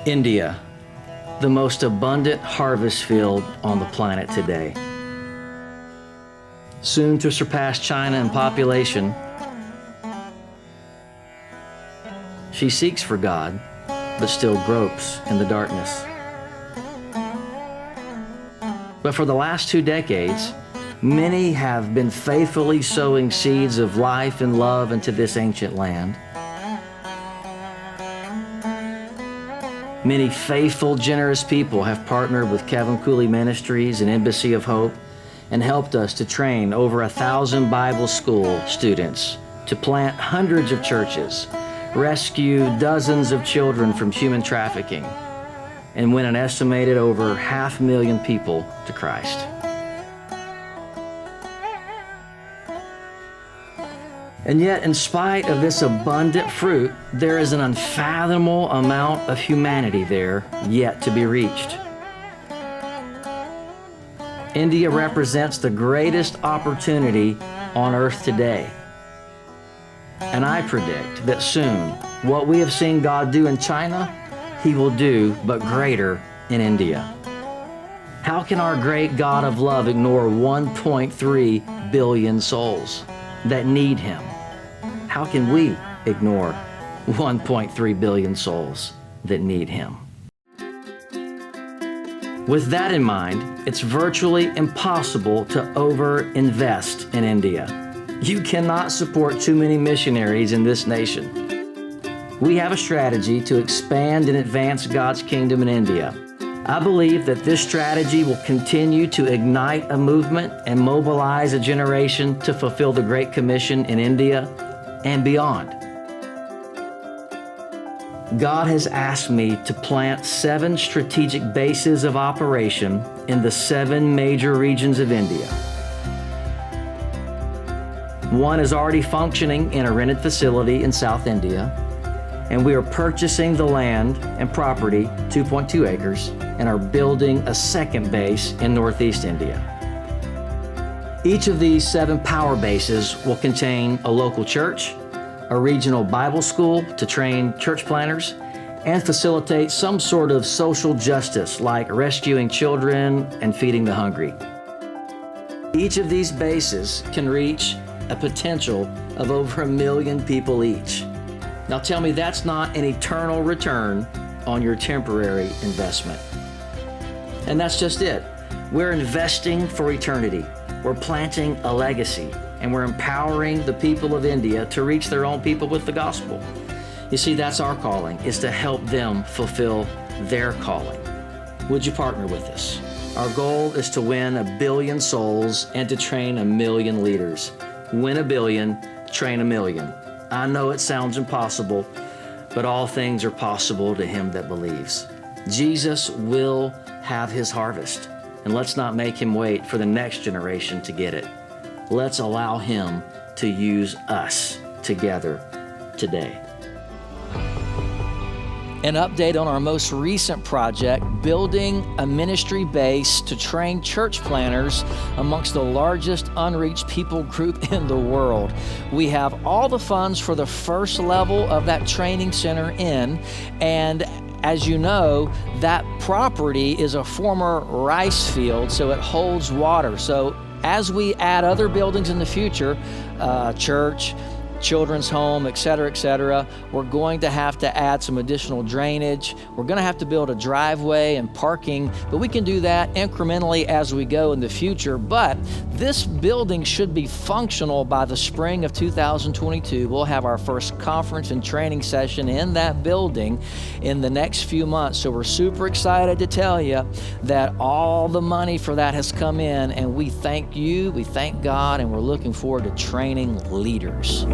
India, the most abundant harvest field on the planet today. Soon to surpass China in population, she seeks for God, but still gropes in the darkness. But for the last 2 decades, many have been faithfully sowing seeds of life and love into this ancient land. Many faithful, generous people have partnered with Kevin Cooley Ministries and Embassy of Hope and helped us to train over 1,000 Bible school students, to plant hundreds of churches, rescue dozens of children from human trafficking, and win an estimated over 500,000 people to Christ. And yet, in spite of this abundant fruit, there is an unfathomable amount of humanity there yet to be reached. India represents the greatest opportunity on earth today. And I predict that soon, what we have seen God do in China, He will do, but greater, in India. How can our great God of love ignore 1.3 billion souls that need Him? How can we ignore 1.3 billion souls that need Him? With that in mind, it's virtually impossible to over-invest in India. You cannot support too many missionaries in this nation. We have a strategy to expand and advance God's kingdom in India. I believe that this strategy will continue to ignite a movement and mobilize a generation to fulfill the Great Commission in India and beyond. God has asked me to plant 7 strategic bases of operation in the 7 major regions of India. One is already functioning in a rented facility in South India, and we are purchasing the land and property, 2.2 acres, and are building a second base in Northeast India. Each of these 7 power bases will contain a local church, a regional Bible school to train church planners, and facilitate some sort of social justice like rescuing children and feeding the hungry. Each of these bases can reach a potential of over 1 million people each. Now tell me that's not an eternal return on your temporary investment. And that's just it. We're investing for eternity. We're planting a legacy, and we're empowering the people of India to reach their own people with the gospel. You see, that's our calling, is to help them fulfill their calling. Would you partner with us? Our goal is to win 1 billion souls and to train 1 million leaders. Win 1 billion, train 1 million. I know it sounds impossible, but all things are possible to him that believes. Jesus will have his harvest, and let's not make him wait for the next generation to get it. Let's allow him to use us together today. An update on our most recent project, building a ministry base to train church planners amongst the largest unreached people group in the world. We have all the funds for the first level of that training center in, and as you know, that property is a former rice field, so it holds water. So as we add other buildings in the future, church, children's home, et cetera, we're going to have to add some additional drainage. We're going to have to build a driveway and parking, but we can do that incrementally as we go in the future. But this building should be functional by the spring of 2022. We'll have our first conference and training session in that building in the next few months. So we're super excited to tell you that all the money for that has come in, and we thank you, we thank God, and we're looking forward to training leaders.